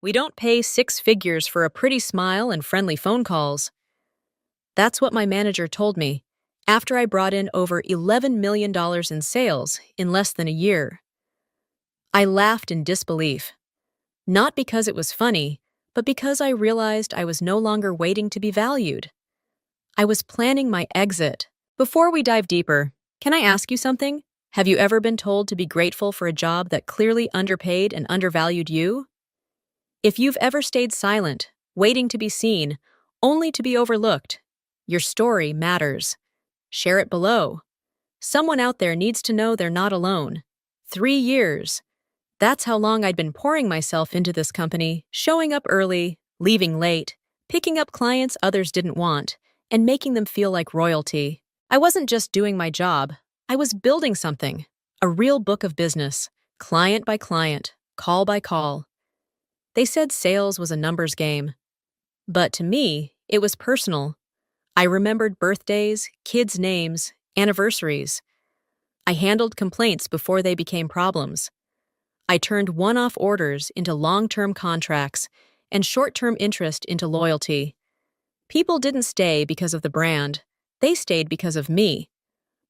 We don't pay six figures for a pretty smile and friendly phone calls. That's what my manager told me after I brought in over $11 million in sales in less than a year. I laughed in disbelief, not because it was funny, but because I realized I was no longer waiting to be valued. I was planning my exit. Before we dive deeper, can I ask you something? Have you ever been told to be grateful for a job that clearly underpaid and undervalued you? If you've ever stayed silent, waiting to be seen, only to be overlooked, your story matters. Share it below. Someone out there needs to know they're not alone. 3 years. That's how long I'd been pouring myself into this company, showing up early, leaving late, picking up clients others didn't want, and making them feel like royalty. I wasn't just doing my job. I was building something. A real book of business, client by client, call by call. They said sales was a numbers game. But to me, it was personal. I remembered birthdays, kids' names, anniversaries. I handled complaints before they became problems. I turned one-off orders into long-term contracts and short-term interest into loyalty. People didn't stay because of the brand. They stayed because of me.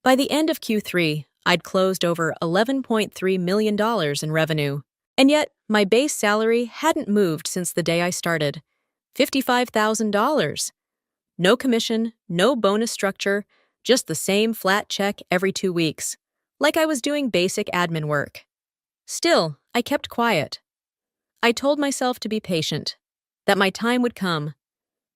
By the end of Q3, I'd closed over $11.3 million in revenue. And yet, my base salary hadn't moved since the day I started. $55,000. No commission, no bonus structure, just the same flat check every 2 weeks. Like I was doing basic admin work. Still, I kept quiet. I told myself to be patient, that my time would come.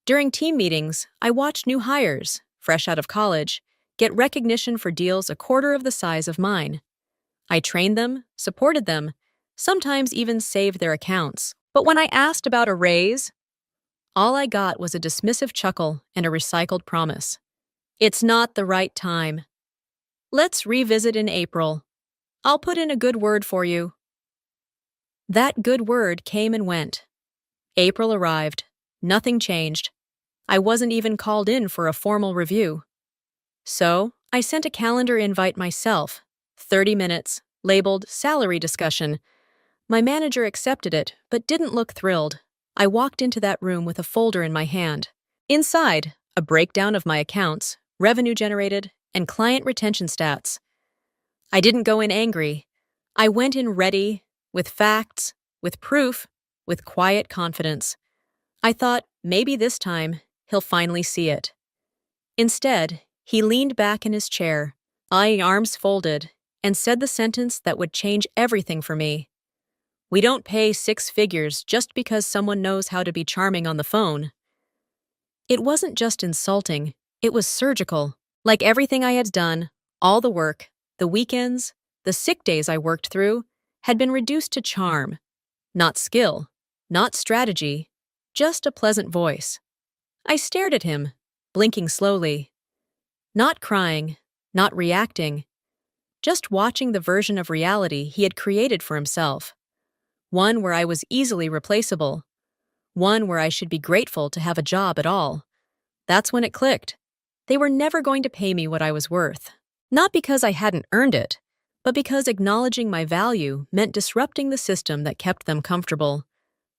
During team meetings, I watched new hires, fresh out of college, get recognition for deals a quarter of the size of mine. I trained them, supported them, sometimes even saved their accounts. But when I asked about a raise, all I got was a dismissive chuckle and a recycled promise. It's not the right time. Let's revisit in April. I'll put in a good word for you. That good word came and went. April arrived. Nothing changed. I wasn't even called in for a formal review. So, I sent a calendar invite myself, 30 minutes, labeled salary discussion. My manager accepted it, but didn't look thrilled. I walked into that room with a folder in my hand. Inside, a breakdown of my accounts, revenue generated, and client retention stats. I didn't go in angry. I went in ready, with facts, with proof, with quiet confidence. I thought, maybe this time, he'll finally see it. Instead, he leaned back in his chair, arms folded, and said the sentence that would change everything for me. We don't pay six figures just because someone knows how to be charming on the phone. It wasn't just insulting, it was surgical. Like everything I had done, all the work, the weekends, the sick days I worked through, had been reduced to charm. Not skill, not strategy, just a pleasant voice. I stared at him, blinking slowly. Not crying, not reacting, just watching the version of reality he had created for himself. One where I was easily replaceable. One where I should be grateful to have a job at all. That's when it clicked. They were never going to pay me what I was worth. Not because I hadn't earned it, but because acknowledging my value meant disrupting the system that kept them comfortable.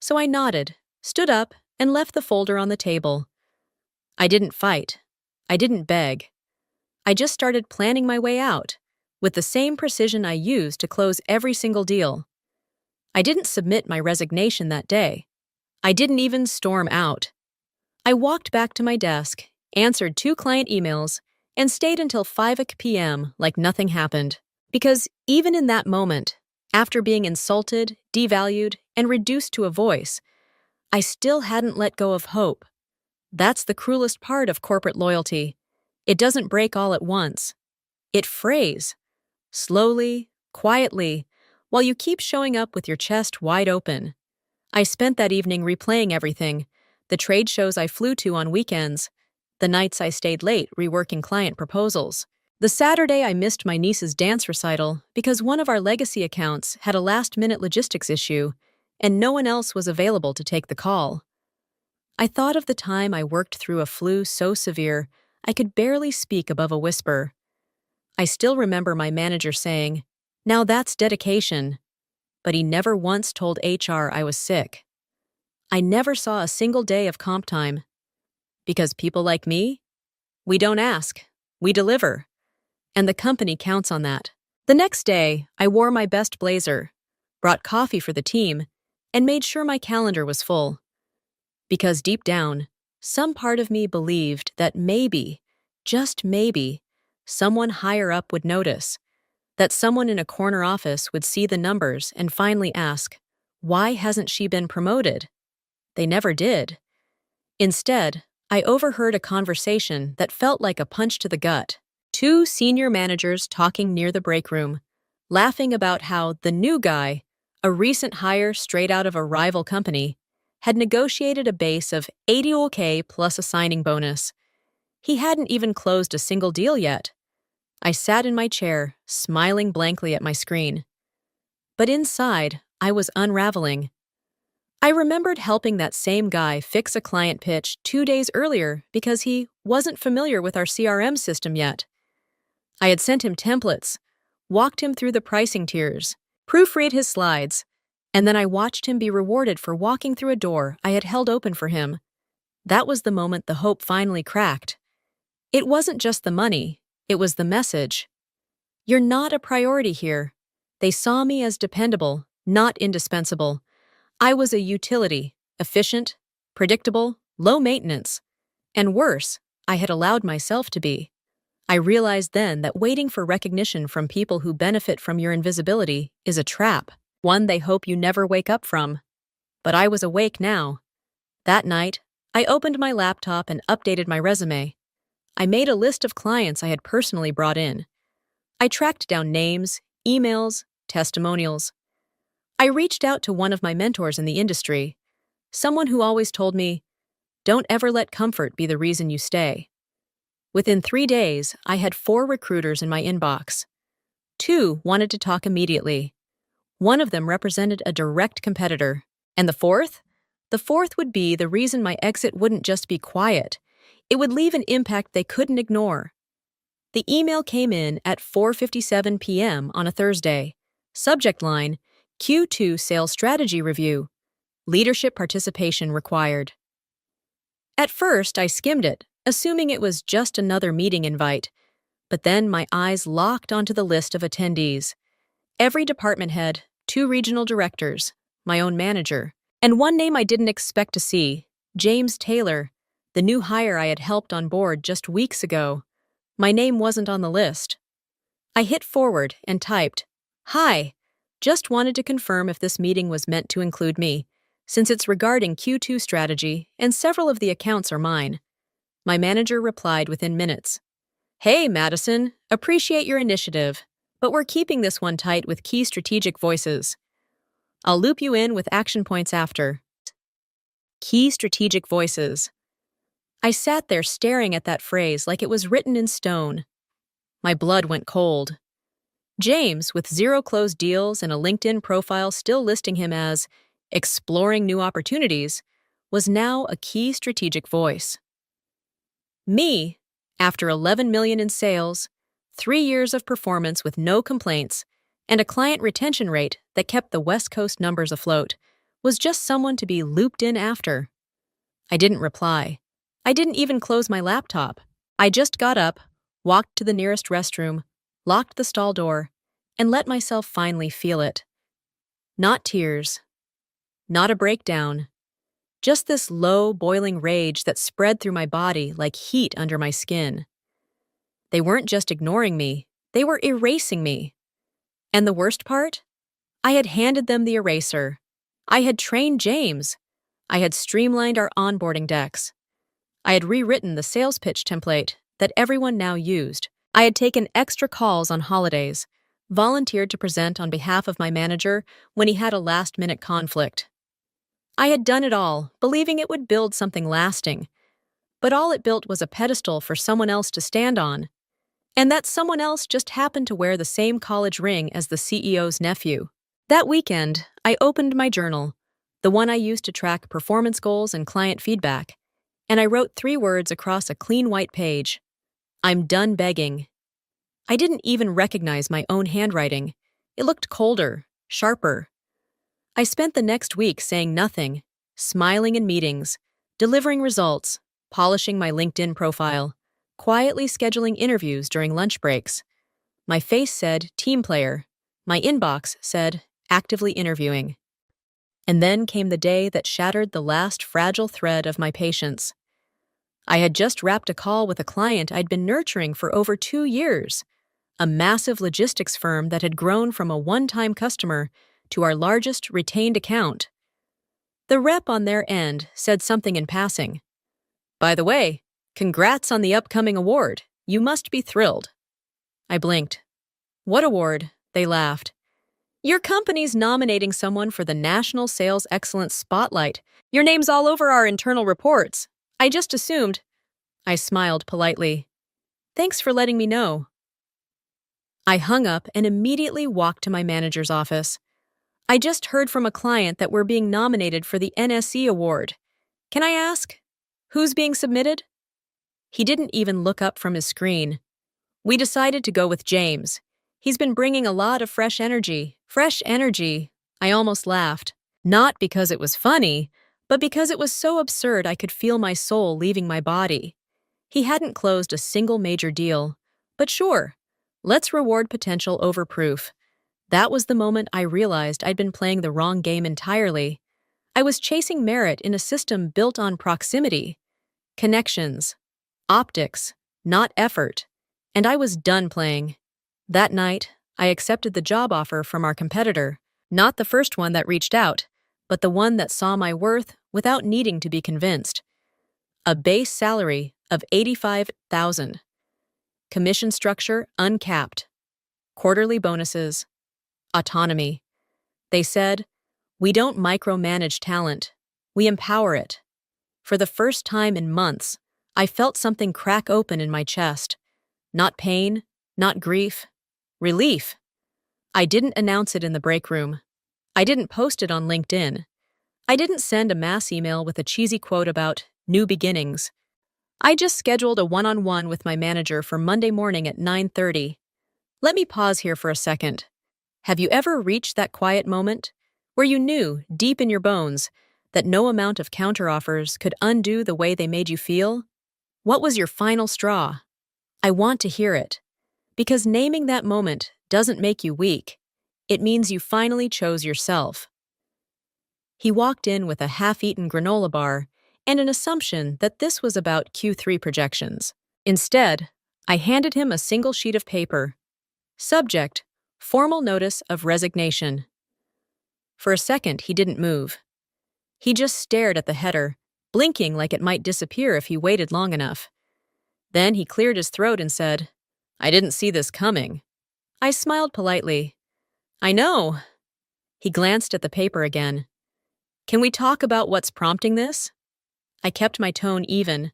So I nodded, stood up, and left the folder on the table. I didn't fight. I didn't beg. I just started planning my way out, with the same precision I used to close every single deal. I didn't submit my resignation that day. I didn't even storm out. I walked back to my desk, answered 2 client emails, and stayed until 5 p.m. like nothing happened. Because even in that moment, after being insulted, devalued, and reduced to a voice, I still hadn't let go of hope. That's the cruelest part of corporate loyalty. It doesn't break all at once. It frays. Slowly, quietly, while you keep showing up with your chest wide open. I spent that evening replaying everything, the trade shows I flew to on weekends, the nights I stayed late reworking client proposals, the Saturday I missed my niece's dance recital because one of our legacy accounts had a last-minute logistics issue and no one else was available to take the call. I thought of the time I worked through a flu so severe I could barely speak above a whisper. I still remember my manager saying, "Now that's dedication," but he never once told HR I was sick. I never saw a single day of comp time. Because people like me, we don't ask, we deliver. And the company counts on that. The next day, I wore my best blazer, brought coffee for the team, and made sure my calendar was full. Because deep down, some part of me believed that maybe, just maybe, someone higher up would notice, that someone in a corner office would see the numbers and finally ask, why hasn't she been promoted? They never did. Instead, I overheard a conversation that felt like a punch to the gut. Two senior managers talking near the break room, laughing about how the new guy, a recent hire straight out of a rival company, had negotiated a base of $80K plus a signing bonus. He hadn't even closed a single deal yet. I sat in my chair, smiling blankly at my screen. But inside, I was unraveling. I remembered helping that same guy fix a client pitch 2 days earlier because he wasn't familiar with our CRM system yet. I had sent him templates, walked him through the pricing tiers, proofread his slides, and then I watched him be rewarded for walking through a door I had held open for him. That was the moment the hope finally cracked. It wasn't just the money, it was the message. You're not a priority here. They saw me as dependable, not indispensable. I was a utility, efficient, predictable, low maintenance. And worse, I had allowed myself to be. I realized then that waiting for recognition from people who benefit from your invisibility is a trap, one they hope you never wake up from. But I was awake now. That night, I opened my laptop and updated my resume. I made a list of clients I had personally brought in. I tracked down names, emails, testimonials. I reached out to one of my mentors in the industry, someone who always told me, "Don't ever let comfort be the reason you stay." Within 3 days, I had 4 recruiters in my inbox. 2 wanted to talk immediately. One of them represented a direct competitor. And the fourth? The fourth would be the reason my exit wouldn't just be quiet. It would leave an impact they couldn't ignore. The email came in at 4:57 p.m. on a Thursday. Subject line, Q2 Sales Strategy Review. Leadership participation required. At first, I skimmed it, assuming it was just another meeting invite. But then my eyes locked onto the list of attendees. Every department head, 2 regional directors, my own manager, and one name I didn't expect to see, James Taylor, the new hire I had helped on board just weeks ago. My name wasn't on the list. I hit forward and typed, "Hi, just wanted to confirm if this meeting was meant to include me, since it's regarding Q2 strategy and several of the accounts are mine." My manager replied within minutes. "Hey, Madison, appreciate your initiative, but we're keeping this one tight with key strategic voices. I'll loop you in with action points after." Key strategic voices. I sat there staring at that phrase like it was written in stone. My blood went cold. James, with 0 closed deals and a LinkedIn profile still listing him as exploring new opportunities, was now a key strategic voice. Me, after 11 million in sales, 3 years of performance with no complaints, and a client retention rate that kept the West Coast numbers afloat, was just someone to be looped in after. I didn't reply. I didn't even close my laptop. I just got up, walked to the nearest restroom, locked the stall door, and let myself finally feel it. Not tears. Not a breakdown. Just this low, boiling rage that spread through my body like heat under my skin. They weren't just ignoring me, they were erasing me. And the worst part? I had handed them the eraser. I had trained James. I had streamlined our onboarding decks. I had rewritten the sales pitch template that everyone now used. I had taken extra calls on holidays, volunteered to present on behalf of my manager when he had a last-minute conflict. I had done it all, believing it would build something lasting. But all it built was a pedestal for someone else to stand on. And that someone else just happened to wear the same college ring as the CEO's nephew. That weekend, I opened my journal, the one I used to track performance goals and client feedback, and I wrote 3 words across a clean white page. I'm done begging. I didn't even recognize my own handwriting. It looked colder, sharper. I spent the next week saying nothing, smiling in meetings, delivering results, polishing my LinkedIn profile, quietly scheduling interviews during lunch breaks. My face said team player. My inbox said actively interviewing. And then came the day that shattered the last fragile thread of my patience. I had just wrapped a call with a client I'd been nurturing for over 2 years, a massive logistics firm that had grown from a one-time customer to our largest retained account. The rep on their end said something in passing. By the way, congrats on the upcoming award. You must be thrilled. I blinked. What award? They laughed. Your company's nominating someone for the National Sales Excellence Spotlight. Your name's all over our internal reports. I just assumed. I smiled politely. Thanks for letting me know. I hung up and immediately walked to my manager's office. I just heard from a client that we're being nominated for the NSE award. Can I ask? Who's being submitted? He didn't even look up from his screen. We decided to go with James. He's been bringing a lot of fresh energy. Fresh energy. I almost laughed. Not because it was funny, but because it was so absurd I could feel my soul leaving my body. He hadn't closed a single major deal. But sure, let's reward potential over proof. That was the moment I realized I'd been playing the wrong game entirely. I was chasing merit in a system built on proximity, connections, optics, not effort, and I was done playing. That night, I accepted the job offer from our competitor, not the first one that reached out, but the one that saw my worth without needing to be convinced. A base salary of $85,000. Commission structure uncapped. Quarterly bonuses. Autonomy. They said, we don't micromanage talent. We empower it. For the first time in months, I felt something crack open in my chest. Not pain, not grief. Relief. I didn't announce it in the break room. I didn't post it on LinkedIn. I didn't send a mass email with a cheesy quote about new beginnings. I just scheduled a one-on-one with my manager for Monday morning at 9:30. Let me pause here for a second. Have you ever reached that quiet moment where you knew, deep in your bones, that no amount of counteroffers could undo the way they made you feel? What was your final straw? I want to hear it. Because naming that moment doesn't make you weak. It means you finally chose yourself. He walked in with a half-eaten granola bar and an assumption that this was about Q3 projections. Instead, I handed him a single sheet of paper. Subject, formal notice of resignation. For a second, he didn't move. He just stared at the header, blinking like it might disappear if he waited long enough. Then he cleared his throat and said, I didn't see this coming. I smiled politely. I know. He glanced at the paper again. Can we talk about what's prompting this? I kept my tone even.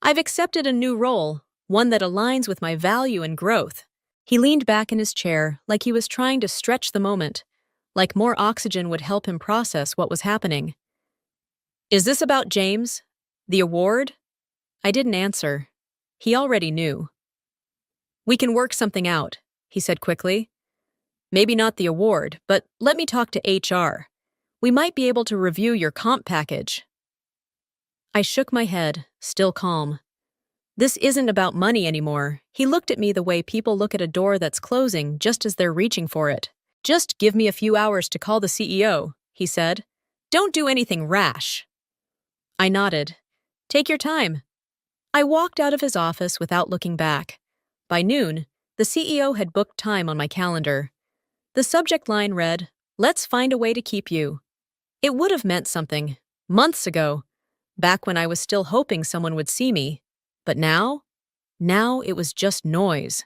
I've accepted a new role, one that aligns with my value and growth. He leaned back in his chair like he was trying to stretch the moment, like more oxygen would help him process what was happening. Is this about James? The award? I didn't answer. He already knew. We can work something out, he said quickly. Maybe not the award, but let me talk to HR. We might be able to review your comp package. I shook my head, still calm. This isn't about money anymore. He looked at me the way people look at a door that's closing just as they're reaching for it. Just give me a few hours to call the CEO, he said. Don't do anything rash. I nodded. Take your time. I walked out of his office without looking back. By noon, the CEO had booked time on my calendar. The subject line read, Let's find a way to keep you. It would have meant something, months ago, back when I was still hoping someone would see me. But now it was just noise.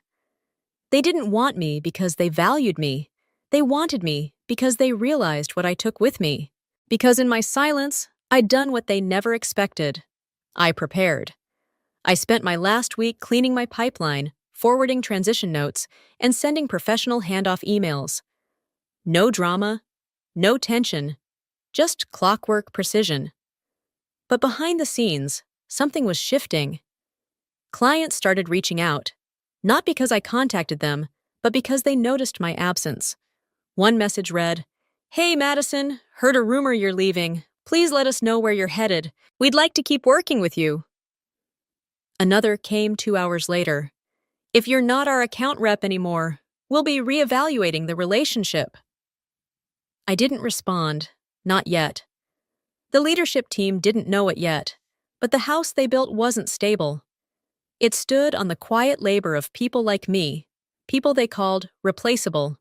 They didn't want me because they valued me. They wanted me because they realized what I took with me. Because in my silence, I'd done what they never expected. I prepared. I spent my last week cleaning my pipeline, forwarding transition notes, and sending professional handoff emails. No drama, no tension, just clockwork precision. But behind the scenes, something was shifting. Clients started reaching out, not because I contacted them, but because they noticed my absence. One message read, Hey Madison, heard a rumor you're leaving. Please let us know where you're headed. We'd like to keep working with you. Another came 2 hours later. If you're not our account rep anymore, we'll be reevaluating the relationship. I didn't respond, not yet. The leadership team didn't know it yet, but the house they built wasn't stable. It stood on the quiet labor of people like me, people they called replaceable.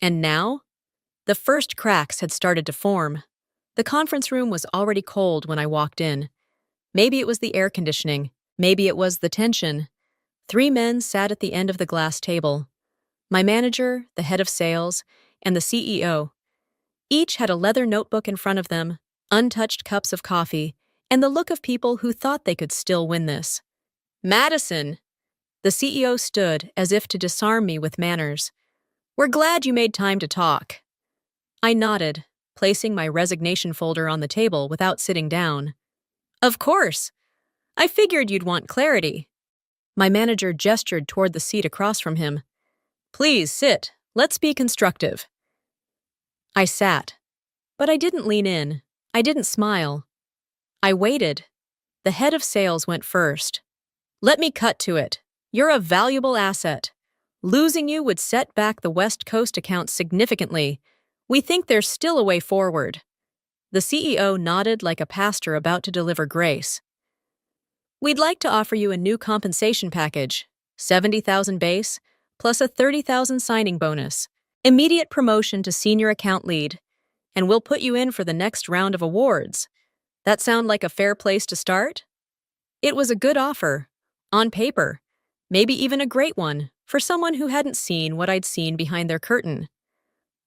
And now? The first cracks had started to form. The conference room was already cold when I walked in. Maybe it was the air conditioning. Maybe it was the tension. 3 men sat at the end of the glass table. My manager, the head of sales, and the CEO. Each had a leather notebook in front of them, untouched cups of coffee, and the look of people who thought they could still win this. Madison! The CEO stood as if to disarm me with manners. We're glad you made time to talk. I nodded, placing my resignation folder on the table without sitting down. Of course. I figured you'd want clarity. My manager gestured toward the seat across from him. Please sit. Let's be constructive. I sat, but I didn't lean in. I didn't smile. I waited. The head of sales went first. Let me cut to it. You're a valuable asset. Losing you would set back the West Coast account significantly. We think there's still a way forward. The CEO nodded like a pastor about to deliver grace. We'd like to offer you a new compensation package, $70,000 base, plus a $30,000 signing bonus, immediate promotion to senior account lead, and we'll put you in for the next round of awards. That sound like a fair place to start? It was a good offer, on paper, maybe even a great one for someone who hadn't seen what I'd seen behind their curtain.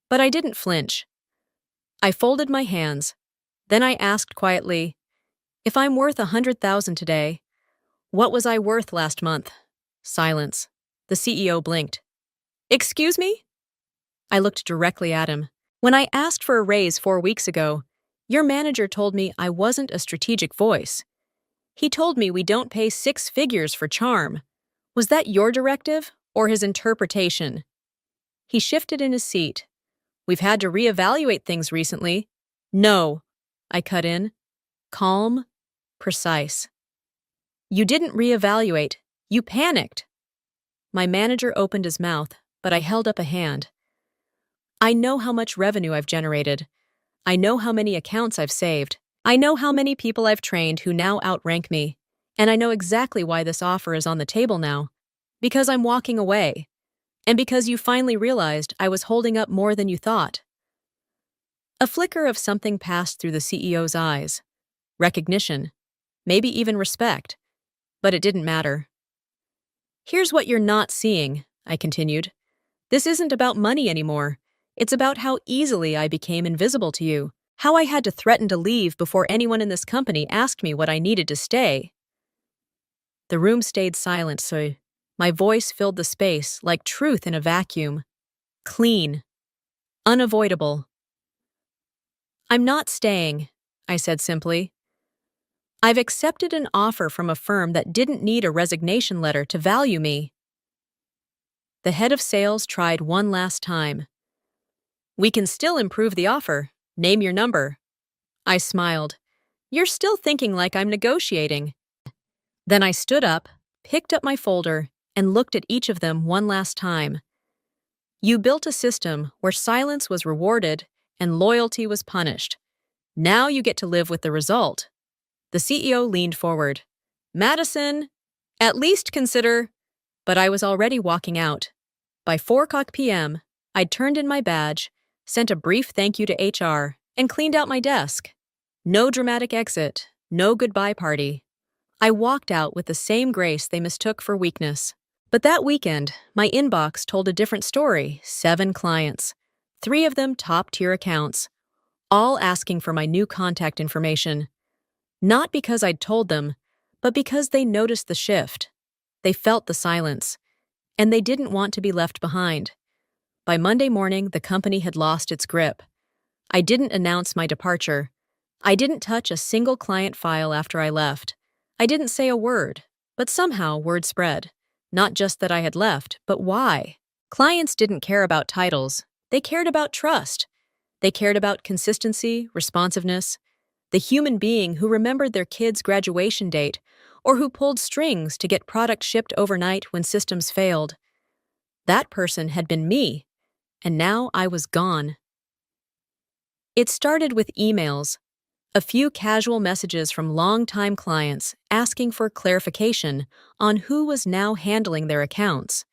But I didn't flinch. I folded my hands. Then I asked quietly, if I'm worth $100,000 today, what was I worth last month? Silence. The CEO blinked. Excuse me? I looked directly at him. When I asked for a raise 4 weeks ago, your manager told me I wasn't a strategic voice. He told me we don't pay 6 figures for charm. Was that your directive or his interpretation? He shifted in his seat. We've had to reevaluate things recently. No, I cut in. Calm, precise. You didn't reevaluate. You panicked. My manager opened his mouth, but I held up a hand. I know how much revenue I've generated. I know how many accounts I've saved. I know how many people I've trained who now outrank me. And I know exactly why this offer is on the table now. Because I'm walking away. And because you finally realized I was holding up more than you thought. A flicker of something passed through the CEO's eyes. Recognition. Maybe even respect. But it didn't matter. Here's what you're not seeing, I continued. This isn't about money anymore. It's about how easily I became invisible to you. How I had to threaten to leave before anyone in this company asked me what I needed to stay. The room stayed silent, so my voice filled the space like truth in a vacuum. Clean. Unavoidable. I'm not staying, I said simply. I've accepted an offer from a firm that didn't need a resignation letter to value me. The head of sales tried one last time. We can still improve the offer. Name your number. I smiled. You're still thinking like I'm negotiating. Then I stood up, picked up my folder, and looked at each of them one last time. You built a system where silence was rewarded and loyalty was punished. Now you get to live with the result. The CEO leaned forward. Madison, at least consider... But I was already walking out. By 4:00 p.m., I'd turned in my badge, sent a brief thank you to HR, and cleaned out my desk. No dramatic exit, no goodbye party. I walked out with the same grace they mistook for weakness. But that weekend, my inbox told a different story. 7 clients. 3 of them top-tier accounts. All asking for my new contact information. Not because I'd told them, but because they noticed the shift. They felt the silence. And they didn't want to be left behind. By Monday morning, the company had lost its grip. I didn't announce my departure. I didn't touch a single client file after I left. I didn't say a word, but somehow word spread. Not just that I had left, but why. Clients didn't care about titles. They cared about trust. They cared about consistency, responsiveness. The human being who remembered their kid's graduation date or who pulled strings to get product shipped overnight when systems failed. That person had been me, and now I was gone. It started with emails, a few casual messages from longtime clients asking for clarification on who was now handling their accounts.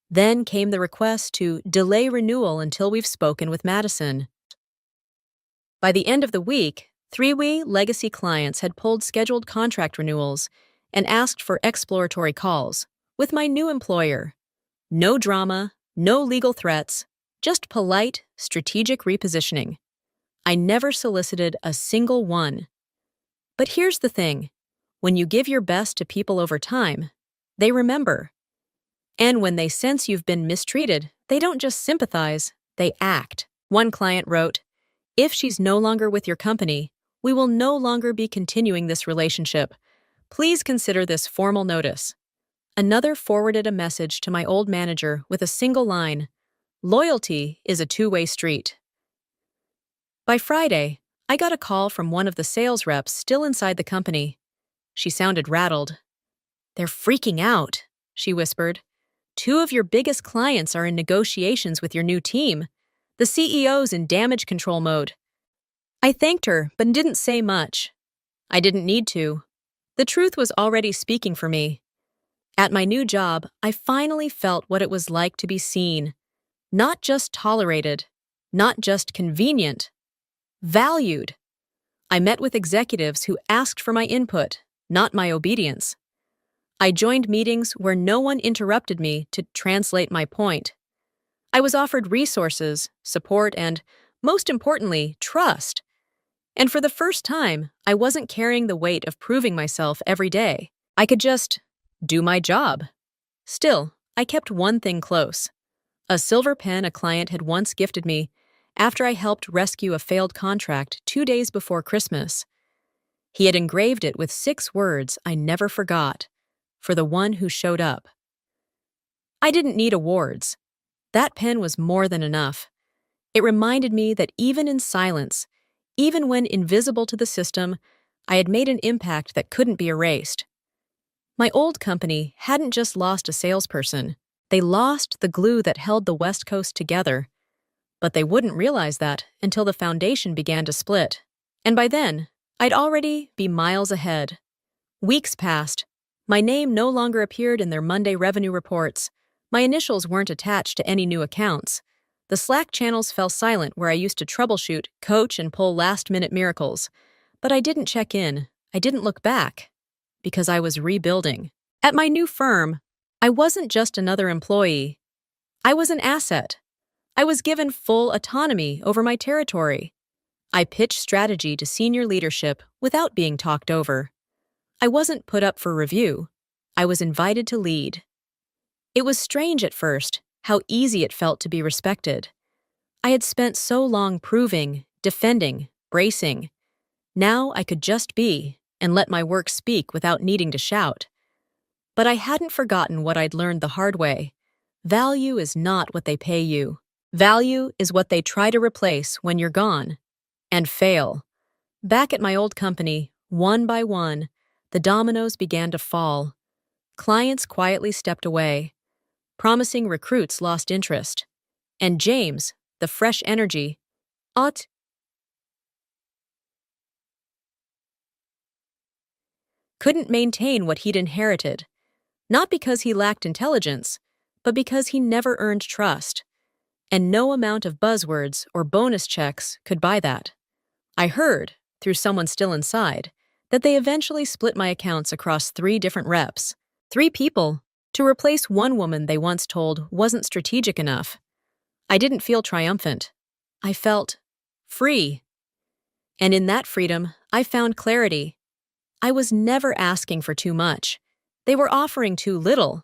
Then came the request to delay renewal until we've spoken with Madison. By the end of the week, three-way legacy clients had pulled scheduled contract renewals and asked for exploratory calls with my new employer. No drama, no legal threats, just polite, strategic repositioning. I never solicited a single one. But here's the thing. When you give your best to people over time, they remember. And when they sense you've been mistreated, they don't just sympathize, they act. One client wrote, "If she's no longer with your company, we will no longer be continuing this relationship. Please consider this formal notice." Another forwarded a message to my old manager with a single line, "Loyalty is a two-way street." By Friday, I got a call from one of the sales reps still inside the company. She sounded rattled. "They're freaking out," she whispered. "Two of your biggest clients are in negotiations with your new team. The CEO's in damage control mode." I thanked her, but didn't say much. I didn't need to. The truth was already speaking for me. At my new job, I finally felt what it was like to be seen. Not just tolerated, not just convenient, valued. I met with executives who asked for my input, not my obedience. I joined meetings where no one interrupted me to translate my point. I was offered resources, support, and, most importantly, trust. And for the first time, I wasn't carrying the weight of proving myself every day. I could just do my job. Still, I kept one thing close. A silver pen a client had once gifted me after I helped rescue a failed contract 2 days before Christmas. He had engraved it with 6 words I never forgot, for the one who showed up. I didn't need awards. That pen was more than enough. It reminded me that even in silence, even when invisible to the system, I had made an impact that couldn't be erased. My old company hadn't just lost a salesperson, they lost the glue that held the West Coast together. But they wouldn't realize that until the foundation began to split. And by then, I'd already be miles ahead. Weeks passed. My name no longer appeared in their Monday revenue reports. My initials weren't attached to any new accounts. The Slack channels fell silent where I used to troubleshoot, coach, and pull last-minute miracles. But I didn't check in. I didn't look back. Because I was rebuilding. At my new firm, I wasn't just another employee. I was an asset. I was given full autonomy over my territory. I pitched strategy to senior leadership without being talked over. I wasn't put up for review. I was invited to lead. It was strange at first, how easy it felt to be respected. I had spent so long proving, defending, bracing. Now I could just be, and let my work speak without needing to shout. But I hadn't forgotten what I'd learned the hard way. Value is not what they pay you. Value is what they try to replace when you're gone. And fail. Back at my old company, one by one, the dominoes began to fall. Clients quietly stepped away. Promising recruits lost interest. And James, the fresh energy, couldn't maintain what he'd inherited, not because he lacked intelligence, but because he never earned trust. And no amount of buzzwords or bonus checks could buy that. I heard, through someone still inside, that they eventually split my accounts across 3 different reps. 3 people, to replace one woman they once told wasn't strategic enough. I didn't feel triumphant. I felt free. And in that freedom, I found clarity. I was never asking for too much. They were offering too little.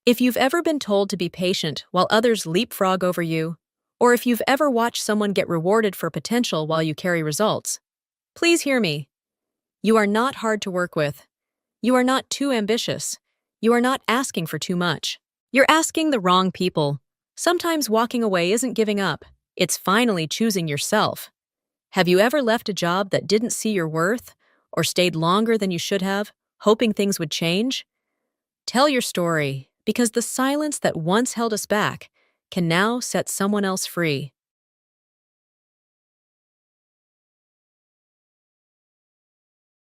If you've ever been told to be patient while others leapfrog over you, or if you've ever watched someone get rewarded for potential while you carry results, please hear me. You are not hard to work with. You are not too ambitious. You are not asking for too much. You're asking the wrong people. Sometimes walking away isn't giving up. It's finally choosing yourself. Have you ever left a job that didn't see your worth, or stayed longer than you should have, hoping things would change? Tell your story, because the silence that once held us back can now set someone else free.